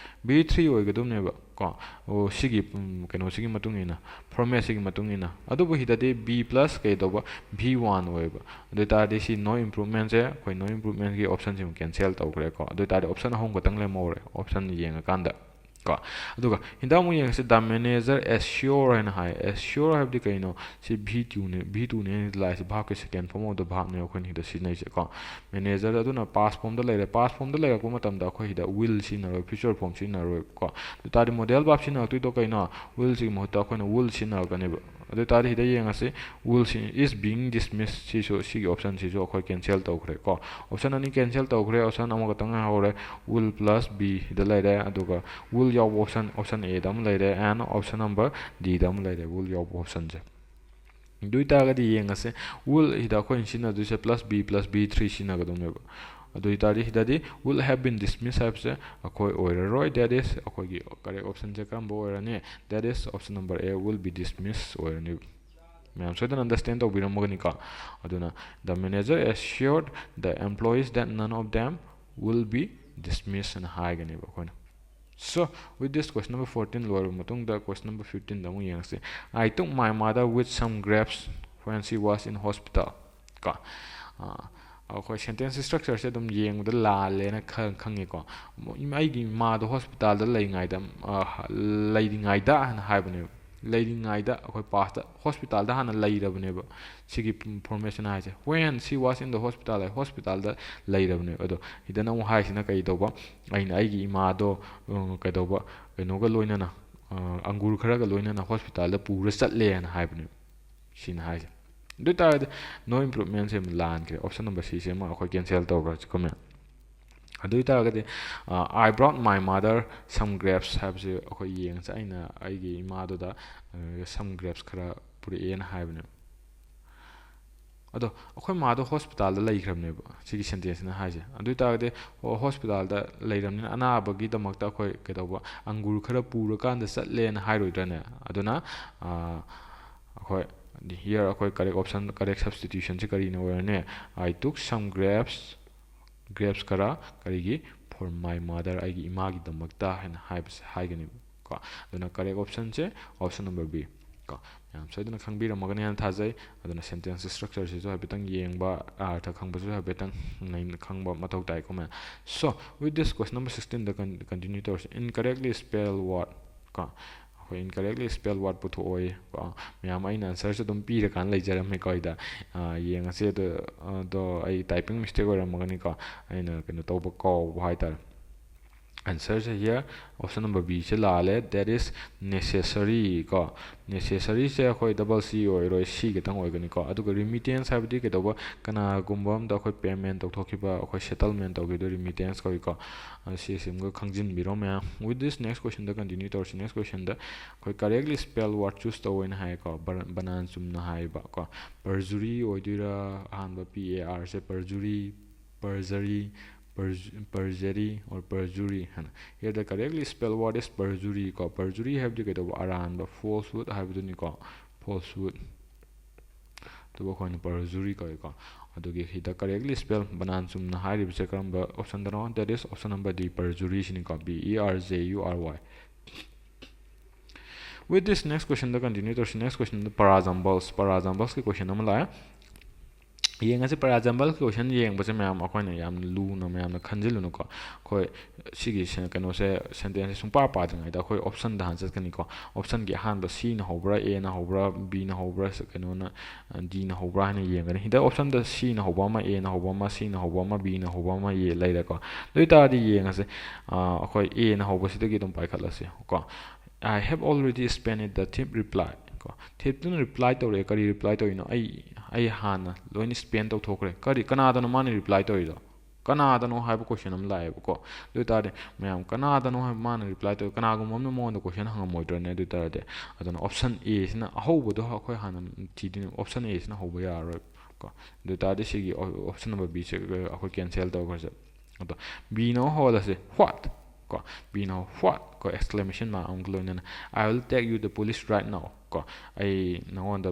b3 oigadum ne ba ko o sigi keno sigi matung ina format sigi matung ina adu bu hidade b plus kai do ba v1 oiba adu ta de si no improvement se koi no improvement ki option sim cancel taw kre ko adu ta de option hong ko tang le more option yeng kanda ko aduga hinda mu yeng se the manager assure and high assure have the kaino si v2 ne la se bha ke second form of the bha ne ko ni da si nei se ko manager aduna past form da le ko matam da ko hida will si na future form si na ro ko ta de model bab si na tu do kaino will si mo ta ko na will si na ka ne adu ta de hida yeng ase will si is being dismissed si so si option si so ko cancel taw kre ko option ani cancel taw kre option amo ka tang hore will plus b da le da aduga will your option A dam laide and option number D dam laide will your option je duita ga di yenga se will ida ko insina du se plus b3 sina ga dum ne duita ri hida di will have been dismissed have se akoi oira roi that is akoi gi correct option je kam bo oira ne that is option number A will be dismissed oira ne ma'am so you understand to biramogani ka aduna the manager assured the employees that none of them will be dismissed and high gani ba ko so with this question number 14 lower matung the question number 15 da mu yang se I took my mother with some grapes when she was in hospital ka ko sentence structure se dum yeng da la le na khangi ko mai gi ma do hospital da lai ngai da lai di ngai da na hai bane ꯂꯩꯔꯤꯉꯩꯗ ꯑꯩꯈꯣꯏ past hospitalꯗ ꯍꯥꯟꯅ ꯂꯩꯔꯕꯅꯦꯕ ꯁꯤꯒꯤ formation ꯍꯥꯏꯁꯦ when she was in the hospital hospitalꯗ ꯂꯩꯔꯕꯅꯦꯕ ꯑꯗꯣ ꯁꯤꯗꯅ ꯑꯃꯨꯛ ꯍꯥꯏꯁꯤꯅ ꯀꯩ ꯇꯧꯕ ꯑꯩꯅ ꯑꯩꯒꯤ ꯏꯃꯥꯗꯣ ꯀꯩꯗꯧꯕ ꯀꯩꯅꯣꯒ ꯂꯣꯏꯅꯅ ꯑꯪꯒꯨꯔ ꯈꯔꯒ ꯂꯣꯏꯅꯅ ꯍꯣꯁꯄꯤꯇꯥꯜꯗ ꯄꯨꯔ ꯆꯠꯂꯦꯅ ꯍꯥꯏꯕꯅꯦꯕ ꯁꯤꯅ ꯍꯥꯏꯁꯦ ꯑꯗꯨ ꯑꯣꯏꯇꯥꯔꯗꯤ ꯅꯣ ꯏꯝꯄ꯭ꯔꯨꯚꯃꯦꯟꯁꯦ ꯂꯥꯟꯈ꯭ꯔꯦ ꯑꯣꯞꯁꯟ ꯅꯝꯕꯔ ꯁꯤꯁꯦ ꯑꯃ ꯑꯩꯈꯣꯏ ꯀꯦꯟꯁꯦꯜ ꯇꯧꯈ꯭ꯔꯦ ꯀꯃꯦꯟ ꯑꯗꯨ ꯑꯣꯏꯇꯥꯔꯒꯗꯤ I brought my mother some grapes ꯍꯥꯏꯕꯁꯦ ꯑꯩꯈꯣꯏ ꯌꯦꯡꯉꯁꯦ ꯑꯩꯅ ꯑꯩꯒꯤ ꯏꯃꯥꯗꯨꯗ some grapes ꯈꯔ ꯄꯨꯔꯛꯑꯦꯅ ꯍꯥꯏꯕꯅꯦꯕ ꯑꯗꯣ ꯑꯩꯈꯣꯏ ꯃꯥꯗꯣ ꯍꯣꯁꯄꯤꯇꯥꯜꯗ ꯂꯩꯈ꯭ꯔꯕꯅꯦꯕ ꯁꯤꯒꯤ ꯁꯦꯟꯇꯦꯟꯁꯁꯤꯅ ꯍꯥꯏꯁꯦ ꯑꯗꯨ ꯑꯣꯏꯇꯥꯔꯒꯗꯤ ꯍꯣꯁꯄꯤꯇꯥꯜꯗ ꯂꯩꯔꯕꯅꯤꯅ ꯑꯅꯥꯕꯒꯤꯗꯃꯛꯇ ꯑꯩꯈꯣꯏ ꯀꯩꯗꯧꯕ ꯑꯪꯒꯨꯔ ꯈꯔ ꯄꯨꯔꯀꯥꯟꯗ ꯆꯠꯂꯦꯅ ꯍꯥꯏꯔꯣꯏꯗ꯭ꯔꯅꯦ ꯑꯗꯨꯅ ꯑꯩꯈꯣꯏ here ꯑꯩꯈꯣꯏ correct substitutionꯁꯤ ꯀꯔꯤꯅ ꯑꯣꯏꯔꯅꯤ I took some grapes ꯈꯔ ꯀꯔꯤꯒꯤ for my mother ꯑꯩꯒꯤ ꯏꯃꯥꯒꯤꯗꯃꯛꯇ ꯍꯥꯏꯅ ꯍꯥꯏꯒꯅꯦꯕ ꯀꯣ ꯑꯗꯨꯅ correct optionꯁꯦ option number B ꯀꯣ ꯌꯥꯝ ꯁꯣꯏꯗꯅ ꯈꯪꯕꯤꯔꯝꯃꯒꯅꯤ ꯍꯥꯏꯅ ꯊꯥꯖꯩ ꯑꯗꯨꯅ ꯁꯦꯟꯇꯦꯟꯁ ꯁ꯭ꯇ꯭ꯔꯛꯆꯔꯁꯤꯁꯨ ꯍꯥꯏꯐꯦꯠꯇꯪ ꯌꯦꯡꯕ ꯑꯥꯔꯊ ꯈꯪꯕꯁꯨ ꯍꯥꯏꯐꯦꯠꯇꯪ ꯈꯪꯕ ꯃꯊꯧ ꯇꯥꯏꯀꯣ ꯃꯌꯥꯝ so with this question number 16ꯗ continue ꯇꯧꯔꯁꯤ incorrectly spell word ꯀꯣ ꯑꯩꯈꯣꯏ incorrectly spell word ꯄꯨꯊꯣꯛꯑꯣꯏ ꯀꯣ ꯃꯌꯥꯝ ꯑꯩꯅ ꯑꯟꯁꯔꯁꯨ ꯑꯗꯨꯝ ꯄꯤꯔꯀꯥꯟꯗ ꯂꯩꯖꯔꯝꯃꯦꯀꯣ ꯑꯩꯗ ꯌꯦꯡꯉꯁꯤ ꯑꯗꯣ ꯑꯩ ꯇꯥꯏꯄꯤꯡ ꯃꯤꯁꯇꯦꯛ ꯑꯣꯏꯔꯝꯃꯒꯅꯤꯀꯣ ꯑꯩꯅ ꯀꯩꯅꯣ ꯇꯧꯕ ꯀꯥꯎꯕ ꯍꯥꯏꯇꯥꯔꯦ answerꯁꯦ here option number B ꯁꯦ ꯂꯥꯜꯂꯦ that is necessary ꯀꯣ necessaryꯁꯦ ꯑꯩꯈꯣꯏ double C ꯑꯣꯏꯔꯣꯏ C ꯈꯤꯇꯪ ꯑꯣꯏꯒꯅꯤꯀꯣ ꯑꯗꯨꯒ remittance ꯍꯥꯏꯕꯗꯤ ꯀꯩꯗꯧꯕ ꯀꯅꯥꯒꯨꯝꯕ ꯑꯝꯗ ꯑꯩꯈꯣꯏ ꯄꯦꯃꯦꯟ ꯇꯧꯊꯣꯛꯈꯤꯕ ꯑꯩꯈꯣꯏ ꯁꯦꯇꯜꯃꯦꯟ ꯇꯧꯈꯤꯕꯗꯣ remittance ꯀꯧꯏꯀꯣ ꯁꯤꯁꯤꯃꯒ ꯈꯪꯖꯤꯟꯕꯤꯔꯣ ꯃꯌꯥꯝ with this next questionꯗ continue ꯇꯧꯔꯁꯤ next questionꯗ ꯑꯩꯈꯣꯏ correctly spell word choose ꯇꯧꯑꯣꯅ ꯍꯥꯏꯌꯦꯀꯣ ꯕꯅꯥꯟ ꯆꯨꯝꯅ ꯍꯥꯏꯕ ꯀꯣ perjury ꯑꯣꯏꯗꯣꯏꯔꯥ ꯑꯍꯥꯟꯕ PAR say perjury or perjury ꯍꯥꯏꯅ here the correctly spell word is perjury ꯀꯣ perjury ꯍꯥꯏꯕꯗꯤ ꯀꯩꯗꯧꯕ ꯑꯔꯥꯟꯕ falsehood ꯍꯥꯏꯕꯗꯨꯅꯤꯀꯣ falsehood ꯑꯗꯨꯒ ꯑꯩꯈꯣꯏꯅ perjury ꯀꯧꯏꯀꯣ ꯑꯗꯨꯒꯤ ꯁꯤꯗ correctly spell ꯕꯅꯥꯟ ꯆꯨꯝꯅ ꯍꯥꯏꯔꯤꯕꯁꯦ ꯀꯔꯝꯕ ꯑꯣꯞꯁꯟꯗꯅꯣ that is option number D perjury ꯁꯤꯅꯤꯀꯣ BERJURY with this next questionꯗ continue ꯇꯧꯔꯁꯤ next questionꯗ parajumbleski question ꯑꯃ ꯂꯥꯛꯑꯦ ꯌꯦꯡꯉꯁꯤ parajumbleski question ꯌꯦꯡꯕꯁꯦ ꯃꯌꯥꯝ ꯑꯩꯈꯣꯏꯅ ꯌꯥꯝ ꯂꯨꯅ ꯃꯌꯥꯝꯅ ꯈꯟꯖꯤꯜꯂꯨꯅꯨꯀꯣ ꯑꯩꯈꯣꯏ ꯁꯤꯒꯤ ꯀꯩꯅꯣꯁꯦ ꯁꯦꯟꯇꯦꯟꯁꯁꯦ ꯁꯨꯡꯄꯥ ꯄꯥꯗ꯭ꯔꯤꯉꯩꯗ ꯑꯩꯈꯣꯏ ꯑꯣꯞꯁꯟꯗ ꯍꯥꯟꯅ ꯆꯠꯀꯅꯤꯀꯣ ꯑꯣꯞꯁꯟꯒꯤ ꯑꯍꯥꯟꯕ Cꯅ ꯍꯧꯕ꯭ꯔꯥ Aꯅ ꯍꯧꯕ꯭ꯔꯥ Bꯅ ꯍꯧꯕ꯭ꯔꯥ ꯀꯩꯅꯣꯅ Dꯅ ꯍꯧꯕ꯭ꯔꯥ ꯍꯥꯏꯅ ꯌꯦꯡꯒꯅꯤ ꯁꯤꯗ ꯑꯣꯞꯁꯟꯗ Cꯅ ꯍꯧꯕ ꯑꯃ Aꯅ ꯍꯧꯕ ꯑꯃ Cꯅ ꯍꯧꯕ ꯑꯃ Bꯅ ꯍꯧꯕ ꯑꯃ ꯂꯩꯔꯦꯀꯣ ꯑꯗꯨ ꯑꯣꯏꯇꯥꯔꯗꯤ ꯌꯦꯡꯉꯁꯤ ꯑꯩꯈꯣꯏ Aꯅ ꯍꯧꯕꯁꯤꯗꯒꯤ ꯑꯗꯨꯝ ꯄꯥꯏꯈꯠꯂꯁꯤ ꯀꯣ I have already spent it the tip reply ꯀꯣ ꯇꯤꯞꯇꯨꯅ ꯔꯤꯄ꯭ꯂꯥꯏ ꯇꯧꯔꯛꯑꯦ ꯀꯔꯤ ꯔꯤꯄ꯭ꯂꯥꯏ ꯇꯧꯔꯤꯅꯣ ꯑꯩ ꯍꯥꯟꯅ ꯂꯣꯏꯅ ꯁ꯭ꯄꯦꯟ ꯇꯧꯊꯣꯛꯈ꯭ꯔꯦ ꯀꯅꯥꯗꯅꯣ ꯃꯥꯅ ꯔꯤꯄ꯭ꯂꯥꯏ ꯇꯧꯔꯤꯗꯣ ꯀꯅꯥꯗꯅꯣ ꯍꯥꯏꯕ ꯀꯣꯏꯁꯟ ꯑꯃ ꯂꯥꯛꯑꯦꯕꯀꯣ ꯑꯗꯨ ꯑꯣꯏꯇꯥꯔꯗꯤ ꯃꯌꯥꯝ ꯀꯅꯥꯗꯅꯣ ꯍꯥꯏꯕ ꯃꯥꯅ ꯔꯤꯄ꯭ꯂꯥꯏ ꯇꯧꯔꯤ ꯀꯅꯥꯒꯨꯝꯕ ꯑꯃꯅ ꯃꯉꯣꯟꯗ ꯀꯣꯏꯁꯟ ꯍꯪꯉꯝꯃꯣꯏꯗ꯭ꯔꯅꯦ ꯑꯗꯨ ꯑꯣꯏꯇꯥꯔꯗꯤ ꯑꯗꯨꯅ ꯑꯣꯞꯁꯟ ꯑꯦꯁꯤꯅ ꯑꯍꯧꯕꯗꯣ ꯑꯩꯈꯣꯏ ꯍꯥꯟꯅ ꯊꯤꯗꯣꯏꯅꯤ ꯑꯣꯞꯁꯟ ꯑꯦꯁꯤꯅ ꯍꯧꯕ ꯌꯥꯔꯔꯣꯏ ꯀꯣ ꯑꯗꯨ ꯑꯣꯏꯇꯥꯔꯗꯤ ꯁꯤꯒꯤ ꯑꯣꯞꯁꯟ ꯅꯝꯕꯔ ꯕꯤꯁꯦ ꯑꯩꯈꯣꯏ ꯀꯦꯟꯁꯦꯜ ꯇꯧꯈ꯭ꯔꯁꯦ ꯑꯗꯣ ꯕꯤꯅ ꯍꯧꯍꯜꯂꯁꯤ ꯋꯥꯠ ꯀꯣ ꯕꯤꯅ ꯋꯥꯠ ꯀꯣ ꯑꯦꯛꯁꯀ꯭ꯂꯦꯃꯦꯁꯟ ꯃꯥꯔꯛ ꯑꯃꯒ ꯂꯣꯏꯅꯅ I will take you the police right now ꯀꯣ ꯑꯩ ꯅꯉꯣꯟꯗ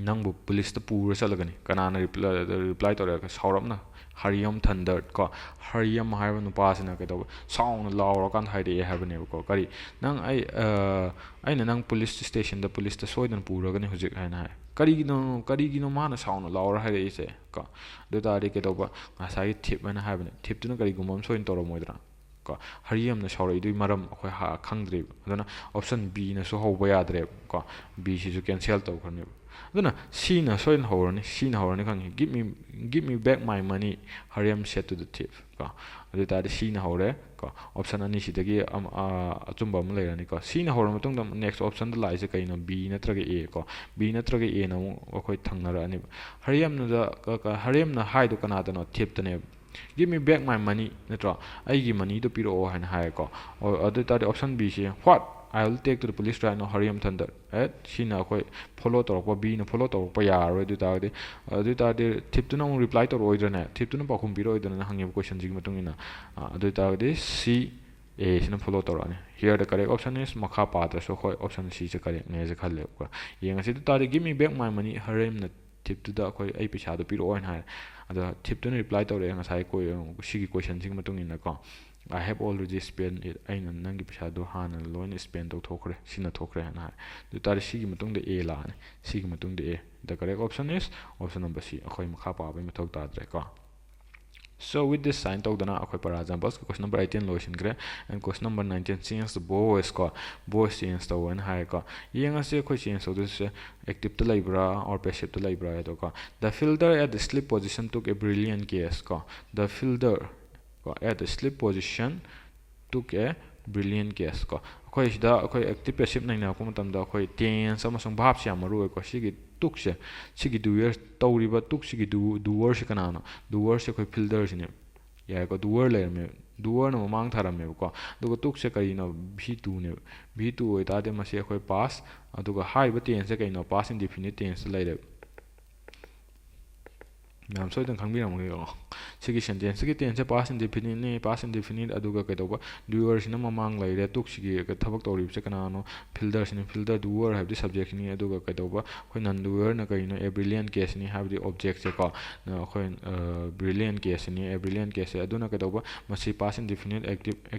ꯅꯪꯕꯨ ꯄꯨꯂꯤꯁꯇ ꯄꯨꯔ ꯆꯠꯂꯒꯅꯤ ꯀꯅꯥꯅ ꯔꯤꯄ꯭ꯂꯥꯏ ꯇꯧꯔꯛꯑꯒ ꯁꯥꯎꯔꯞꯅ ꯍꯔꯤꯌꯝ ꯊꯟꯗꯔꯠ ꯀꯣ ꯍꯔꯤꯌꯝ ꯍꯥꯏꯕ ꯅꯨꯄꯥꯁꯤꯅ ꯀꯩꯗꯧꯕ ꯁꯥꯎꯅ ꯂꯥꯎꯔꯀꯥꯟꯗ ꯍꯥꯏꯔꯛꯑꯦ ꯍꯥꯏꯕꯅꯦꯕꯀꯣ ꯀꯔꯤ ꯅꯪ ꯑꯩꯅ ꯅꯪ ꯄꯨꯂꯤꯁ ꯁ꯭ꯇꯦꯁꯟꯗ ꯄꯨꯂꯤꯁꯇ ꯁꯣꯏꯗꯅ ꯄꯨꯔꯒꯅꯤ ꯍꯧꯖꯤꯛ ꯍꯥꯏꯅ ꯍꯥꯏ ꯀꯔꯤꯒꯤꯅꯣ ꯃꯥꯅ ꯁꯥꯎꯅ ꯂꯥꯎꯔ ꯍꯥꯏꯔꯛꯏꯁꯦ ꯀꯣ ꯑꯗꯨ ꯇꯥꯔꯗꯤ ꯀꯩꯗꯧꯕ ꯉꯁꯥꯏꯒꯤ ꯊꯤꯞ ꯍꯥꯏꯅ ꯍꯥꯏꯕꯅꯦ ꯊꯤꯞꯇꯨꯅ ꯀꯔꯤꯒꯨꯝꯕ ꯑꯃ ꯁꯣꯏꯅ ꯇꯧꯔꯝꯃꯣꯏꯗ꯭ꯔꯥ ꯀꯣ ꯍꯔꯤꯌꯝꯅ ꯁꯥꯎꯔꯛꯏꯗꯨꯒꯤ ꯃꯔꯝ ꯑꯩꯈꯣꯏ ꯈꯪꯗ꯭ꯔꯤꯕ ꯑꯗꯨꯅ ꯑꯣꯞꯁꯟ ꯕꯤꯅꯁꯨ ꯍꯧꯕ ꯌꯥꯗ꯭ꯔꯦꯕ ꯀꯣ ꯕꯤꯁꯤꯁꯨ ꯀꯦꯟꯁꯦꯜ ꯇꯧꯈ꯭ꯔꯅꯦꯕ ꯑꯗꯨꯅ Cꯅ ꯁꯣꯏꯅ ꯍꯧꯔꯅꯤ ꯈꯪꯉꯤ give me back my money Hariam said to the thief ꯀꯣ ꯑꯗꯨ ꯑꯣꯏꯇꯥꯔꯗꯤ Cꯅ ꯍꯧꯔꯦ ꯀꯣ ꯑꯣꯞꯁꯟ ꯑꯅꯤꯁꯤꯗꯒꯤ ꯑꯆꯨꯝꯕ ꯑꯃ ꯂꯩꯔꯅꯤꯀꯣ Cꯅ ꯍꯧꯔ ꯃꯇꯨꯡꯗ ꯅꯦꯛꯁ ꯑꯣꯞꯁꯟꯗ ꯂꯥꯛꯏꯁꯦ ꯀꯩꯅꯣ B ꯅꯠꯇ꯭ꯔꯒ A ꯀꯣ B ꯅꯠꯇ꯭ꯔꯒ Aꯅ ꯑꯃꯨꯛ ꯑꯩꯈꯣই ꯊꯪꯅꯔꯛꯑꯅꯤꯕ ꯍꯔꯤꯌꯝꯅ ꯍꯥꯏꯗꯣ ꯀꯅꯥꯗꯅꯣ ꯊꯤꯞꯇꯅꯦꯕ give me back my money ꯅꯠꯇ꯭ꯔꯣ ꯑꯩꯒꯤ ꯃꯅꯤꯗꯣ ꯄꯤꯔꯛꯑꯣ ꯍꯥꯏꯅ ꯍꯥꯏꯌꯦꯀꯣ ꯑꯗꯨ ꯑꯣꯏꯇꯥꯔꯗꯤ option ꯕꯤꯁꯦ what I will take to the police right now Hariam Thunder ꯁꯤꯅ ꯑꯩꯈꯣꯏ ꯐꯣꯂꯣ ꯇꯧꯔꯛꯄ Bꯅ ꯐꯣꯂꯣ ꯇꯧꯔꯛꯄ ꯌꯥꯔꯔꯣꯏ ꯑꯗꯨ ꯑꯣꯏꯇꯥꯔꯗꯤ ꯊꯤꯞꯇꯨꯅ ꯑꯃꯨꯛ ꯔꯤꯄ꯭ꯂꯥꯏ ꯇꯧꯔꯛꯑꯣꯏꯗ꯭ꯔꯅꯦ ꯊꯤꯞꯇꯨꯅ ꯄꯥꯎꯈꯨꯝ ꯄꯤꯔꯛꯑꯣꯏꯗ꯭ꯔꯅ ꯍꯪꯉꯤꯕ ꯀꯣꯏꯁꯟꯁꯤꯒꯤ ꯃꯇꯨꯡ ꯏꯟꯅ ꯑꯗꯨ ꯑꯣꯏꯇꯥꯔꯒꯗꯤ C ꯑꯦꯁꯤꯅ ꯐꯣꯂꯣ ꯇꯧꯔꯛꯑꯅꯤ here the correct option is ꯃꯈꯥ ꯄꯥꯗ꯭ꯔꯁꯨ ꯑꯩꯈꯣꯏ ꯑꯣꯞꯁꯟ Cꯁꯦ ꯀꯔꯦꯛꯅꯦꯁꯦ ꯈꯜꯂꯦꯕꯀꯣ ꯌꯦꯡꯉꯁꯤ ꯑꯗꯨ ꯇꯥꯔꯗꯤ give me back my money Hariamꯅ ꯊꯤꯞꯇꯨꯗ ꯑꯩꯈꯣꯏ ꯑꯩ ꯄꯩꯁꯥꯗꯣ ꯄꯤꯔꯛꯑꯣꯅ ꯍꯥꯏꯔꯦ ꯑꯗꯣ ꯊꯤꯞꯇꯨꯅ ꯔꯤꯄ꯭ꯂꯥꯏ ꯇꯧꯔꯛꯑꯦ ꯉꯁꯥꯏ ꯁꯤꯒꯤ ꯀꯣꯏꯁꯟꯁꯤꯒꯤ ꯃꯇꯨꯡ ꯏꯟꯅꯀꯣ I have already spent it ꯑꯩꯅ ꯅꯪꯒꯤ ꯄꯩꯁꯥꯗꯣ ꯍꯥꯟꯅ ꯂꯣꯏꯅ ꯁ꯭ꯄꯦꯟ ꯇꯧꯊꯣꯛꯈ꯭ꯔꯦ ꯁꯤꯅ ꯊꯣꯛꯈ꯭ꯔꯦ ꯍꯥꯏꯅ ꯍꯥꯏ ꯑꯗꯨ ꯑꯣꯏꯇꯥꯔꯗꯤ ꯁꯤꯒꯤ ꯃꯇꯨꯡꯗ A ꯂꯥꯛꯑꯅꯤ ꯁꯤꯒꯤ ꯃꯇꯨꯡꯗ A the correct option is option number C ꯑꯩꯈꯣꯏ ꯃꯈꯥ ꯄꯥꯕꯒꯤ ꯃꯊꯧ ꯇꯥꯗ꯭ꯔꯦ ꯀꯣ So with this sign tawdana akhoi para examples question number 18 loisin and question number 19 change the voice ko voice change tawen hai ko yenga se akhoi change to this active to libra or passive to libra to ko the fielder at the sleep position took a brilliant guess ko the fielder ko at the sleep position took a brilliant guess ko akhoi sida akhoi active passive naina ko matam da akhoi tense amasung verb sia maru ko sigi tuk se sigi doer tawriba tuk sigi doer se kanano doer se akhoi fielder sine ya ko doer le me doer no mang tharam me ko dugo tuk se kai no v2 ne v2 oi ta de ma se akhoi pass aduga high ba tense kai no past indefinite tense le ma'am सोइदन खंगबिरमगे सिगी sentence सिगी tense past indefinite ने past indefinite अदुगा कइदोबा doer सिना ममांग लैरे तुक सिगी थबक तौरिब से कनानो fielder सिना fielder doer हाबदि subject नि अदुगा कइदोबा खoi none doer न कइनो ए brilliant case नि हाबदि ऑब्जेक्ट से को खoi ब्रिलियंट केस नि ए ब्रिलियंट केस अदुना कइदोबा मसी पास इंडेफिनिट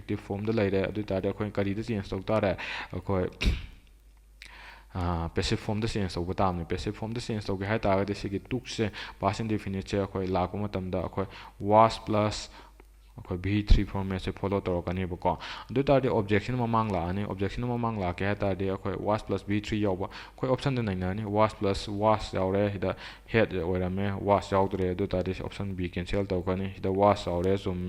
एक्टिव फॉर्म द लैरे अदु तारे खoi करी द चेंज तौ तारे खoi passive form the change tawba tamni passive form the change tawge hai ta ga sigi tuk se past indefinite che akhoi lakpa matam da akhoi was plus akhoi v3 format se follow tor kani bako adu ta de objection mamang la ani objection mamang la ke ha ta de akhoi was plus v3 yawa akhoi option de naina ni was plus was yaure hida head oirame was yaudre adu ta de option b cancel taw kani hida was yaure zoom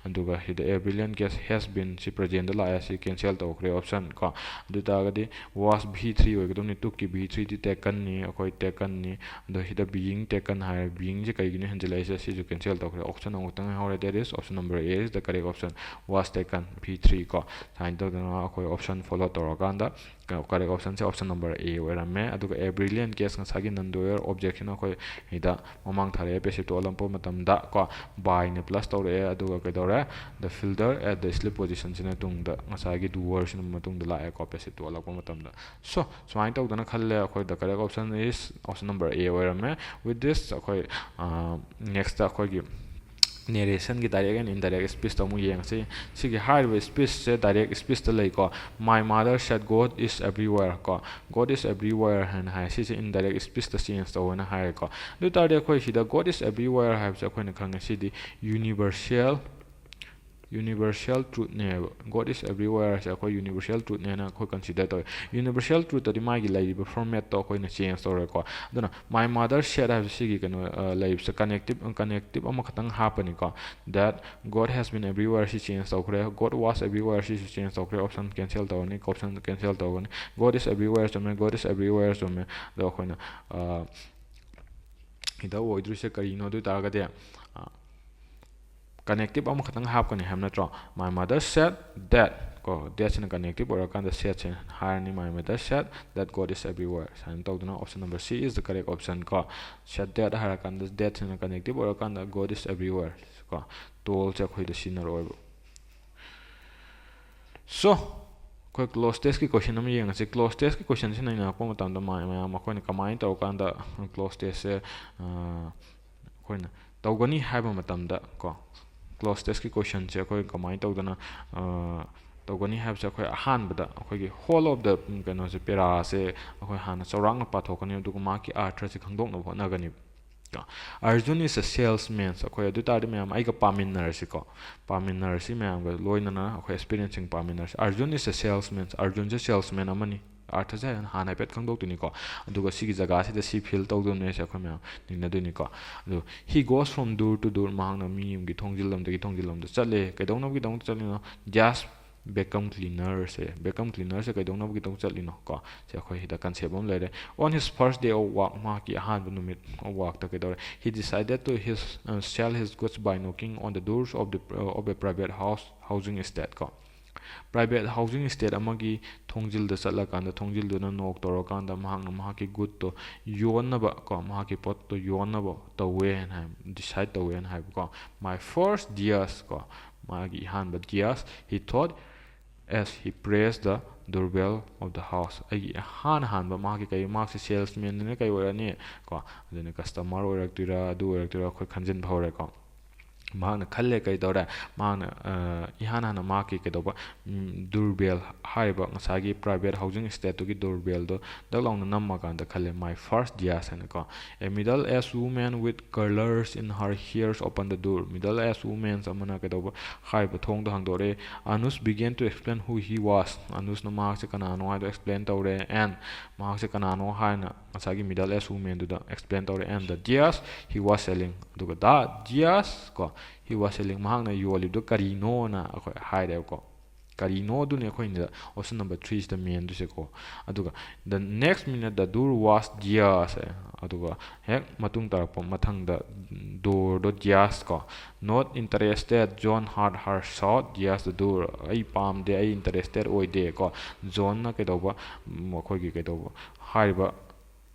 adu ga hida a brilliant guess has been si present la ya si cancel taw kre option ka adu ta ga de was v3 oigdom ni tuk ki v3 di taken ni akhoi taken ni adu hida being taken hai being je kai gini hanjela si ju cancel taw kre option angutang haure there is option number A is the correct option was taken v3 ko sign to the option follow toraganda correct option se option number A werame aduga a brilliant case ngasagi nandoer objection ko ida mamang thare passive to alampo matam da ko by ne plus tore aduga kedore the fielder at the sleep position sina tung da ngasagi doer sina matung da la ko passive to alampo matam da so sign to dana khalle ko the correct option is option number A werame with this ko next ko gi narration की direct and indirect speech तो मुझे यहाँ से सिर्फ high speech से direct speech तो ले को my mother said God is everywhere को God is everywhere है सिर्फ indirect speech तो चेंज तो होना है को दो तारीख कोई सीधा God is everywhere है बच्चा कोई निकालने सीधी universal truth ne God is everywhere se ko universal truth ne na ko consider to universal truth to ma gi lai format to ko na change to ko aduna my mother said have sigi kano live se connective am khatang happen ko that God has been everywhere she change to ko God was everywhere she change to ko option cancel to ni option cancel to ni God is everywhere so me God is everywhere so me do ko na ida oidru se kari no du ta ga de connective am khatang hap kani ham na tro my mother said that ko that's in connective or kan the said higher ni my mother said that God is everywhere san to duna option number C is the correct option ko said that higher kan the that in connective or kan the God is everywhere ko tol cha khoi the sinner or so ko close test ki question nam yang se close test ki question sin na ko matam da ma ko ni kamai to kan da close test se ko na tawgani haiba matam da ko close test ki question che koi kamai tawdana tawgani have che koi ahan bada koi gi whole of the kano se pera se koi hana chawrang pa thokani du ma ki arthra se khangdok no na gani Arjun is a salesman so koi adu tar me am ai ka paminner si ko paminner si me am ga loina na koi experiencing paminner Arjun is a salesman Arjun je salesman amani artha ja hana pet khangdok tuni ko aduga sigi jaga se si feel tawdon ne se khama ningna duni ko adu he goes from door to door mahang na mi gi thongjilam da chale kaidong gi dong chali no just become cleaner se kaidong gi dong chali no ko se khoi da concept bom lere on his first day of work ma ki han bu numit of work ta kaidor he decided to sell his goods by knocking on the doors of a private housing estate ko private housing estate amagi thongjil da chala kanda thongjil duna nok toro kanda mahang ki good to yonnaba ko mahaki pot to yonnaba to we and decide to we and have ko my first years ko magi han but years he thought as he pressed the doorbell of the house ai han ba mahaki kai mark salesman ne kai wara ni ko adune customer orak tira du orak tira khoi khanjin bhore ko mahakna khalle kai dore mahakna ihana na maki ke doba doorbell haiba ngasagi private housing estate to gi doorbell do daglong na namma kan da khalle my first dias and ko a middle aged woman with curlers in her hairs opened the door middle aged woman samana ke doba haiba thong do hang dore Anus began to explain who he was Anus na mahak se kanano ha do explain tawre and mahak se kanano ha na ngasagi middle aged woman do da explain tawre and the dias he was selling duga da dias ko he was selling mahakna yoli do karino na akhoi haire ko karino du ne khoi ni option number 3 is the main du se ko aduga the next minute the door was dias aduga hek matung tar pom mathang da door do dias ko not interested John had her shot dias the door ai pam de ai interested oi de ko John na ke do ba khoi gi ke do ba haiba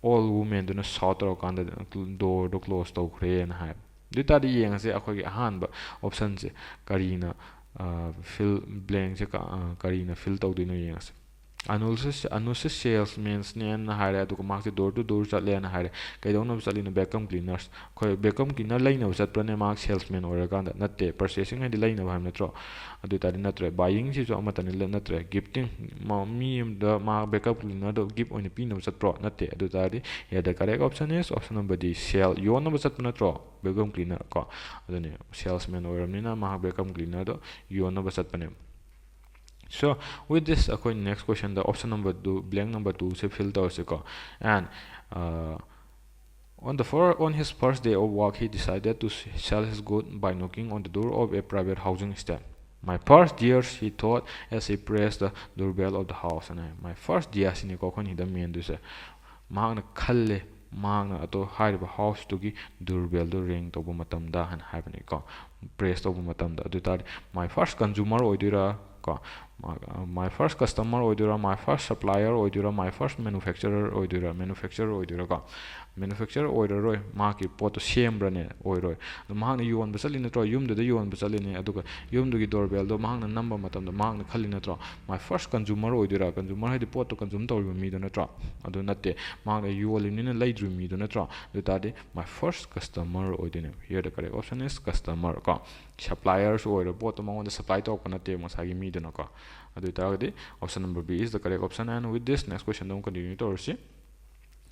all women do na shot ro kan da door do close to khre na hai ditari yeng se akhoi gi ahan ba option se karina fill blank se karina fill tau dino yeng se anus salesmen ne na hare adu ko mark door to door chat le na hare kai dong na chali na vacuum cleaners khoi vacuum cleaner laina chat prane mark salesman ora kan natte purchasing hai laina bham natro adu tari natre buying si so amatani le natre gifting mi da ma vacuum cleaner do gift oina pi na chat pro natte adu tari here the correct option is option number D sell yo na chat natro vacuum cleaner ko adu ne salesman ora ni na ma vacuum cleaner do yo na chat pane. So with this next question the option number 2 blank number 2 se fill tawse ko and on his first day of work he decided to sell his good by knocking on the door of a private housing estate. My first years he thought as he pressed the doorbell of the house and my first years ni ko khoni da men du se mahna khalle mahna ato haiba house to gi doorbell do ring to bu matam da han haibani ko press to bu matam da du tar my first consumer oidira ko my first customer oidira my first supplier oidira my first manufacturer oidira ko manufacturer oidira roi ma ki pot sembra ne oiroi mahang na yon basali na tro yum de yon basali ne aduga yum du gi doorbell do mahang na number matam do mahang na khali na tro my first consumer oidira consumer hai de pot to consume to mi do na tro adu natte mahang na yoli ni na laidru mi do na tro do ta de my first customer oidine here the correct option is customer ko suppliers oidira pot to mahang the supply to ko na te masagi mi do na ko adu ta de option number B is the correct option and with this next question don't continue to see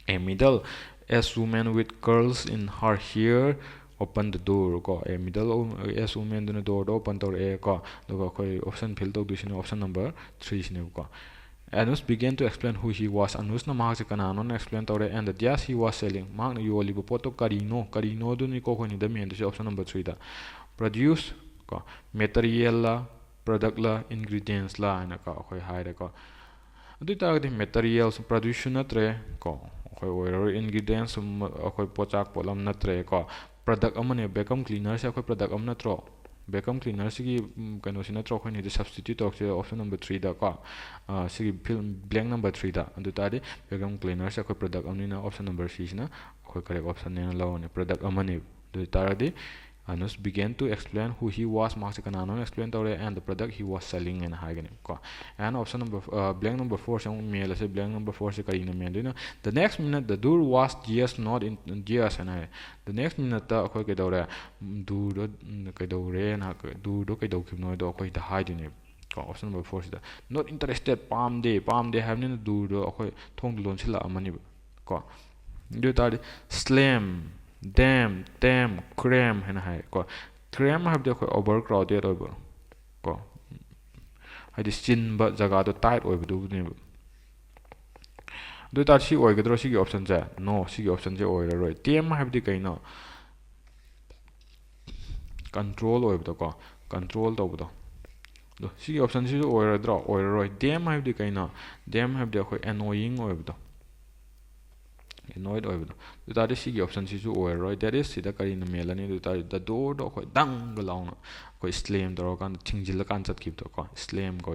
a middle aged woman with curls in her hair open the door ko a middle aged woman do door open door e ko do ko option fill to do option number 3 sine ko Anus began to explain who he was Anus na mahak se kanano na explain tore and the yes he was selling mahak na yoli bo poto karino do ni ko ni da men do option number 3 da produce ko material la product la ingredients la na ka khoi haire ko adu ta de materials production na tre ko khoi ingredients khoi pochak polam na tre ko product amane vacuum cleaner se khoi product am na tro vacuum cleaner sigi kano sina tro khoi ni de substitute to option number 3 da ko sigi film blank number 3 da adu ta de vacuum cleaner se khoi product amni na option number 6 na khoi correct option ne la ne product amane adu ta de Anus began to explain who he was Maxicanano explain tore and the product he was selling and hagani ko and option number blank number 4 sang mail se blank number 4 se karina men dina the next minute the door was just not in just and the next minute ta khoi ke dore du do ke dore na du do ke do kim no do khoi da haidini ko option number 4 is not interested palm day have ni du do khoi thong lon sila amani ko do ta slam damn cram hena hai ko cram have de ko overcrowded over ko hai dis chin ba jaga do tight over du ne do ta si oi gadro si option ja no si option je oi roi tem have de kai no control over do ko control to do do si option si oi roi dem have de kai no dem have de ko annoying over do annoyed over do ta si option si su or right that is sida kari na melani do ta the door do ko dang galong ko slam do kan thingjil kan chat kip to ko slam ko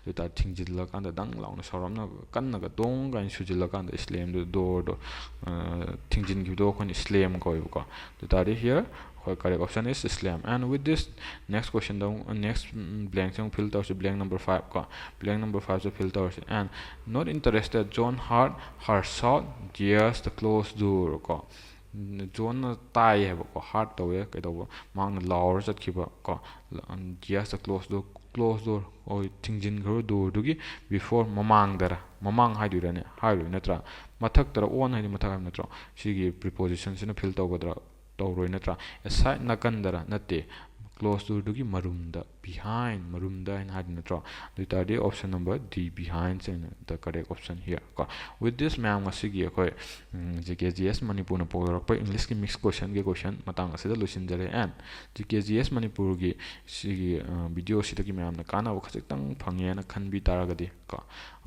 do ta thingjil kan da dang laung soram na kan na ga dong kan sujil kan da slam do door do thingjin kip do ko slam ko do ta here correct option is slam and with this next question down next blank song fill to blank number 5 ko blank number 5 so fill to and not interested John had her shot just the closed door ko John tai have a heart away, Kadover, Mount Lowers at Kiba, just a closed door, or Tingjin Guru Dugi before Mamang dara, Mamang Hydurane, Hydu Netra, Matak the one Hadi Matak Netra, she gave prepositions in a field over the Toro Netra, a side Nakandara, Nate. Close to the marumda behind marumda and had netra. The option number D behind and the correct option here. With this, ma'am asigi akoi GKGS Manipur na polar pa English ki mix question matang asida lusin jare and GKGS Manipur gi sigi video sida ki ma'am na kana wakasitang phangye na khanbi taragadi ka.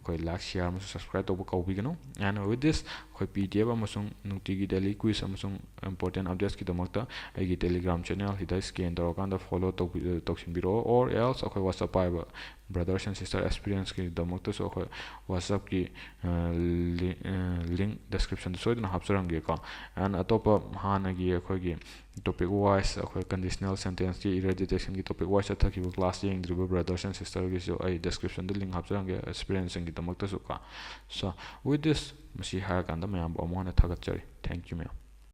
Like, share, and subscribe to the and with this, PDF amasung nutigi daily quiz amasung important updates kidamakta agi Telegram channel hidai scan darakanda follow tokshin biro or else WhatsApp paiba brothers and sister experience ki damakta so WhatsApp ki link description so idana hapsarange ka and atopa hanagi akhoi topic wise conditional sentence ki error detection ki topic wise athakiba class yeng driba brothers and sister ki so ai description the link hapsarange experience ki damakta so with this masi ha kanda mayam amona thagatchari. Thank you, ma'am.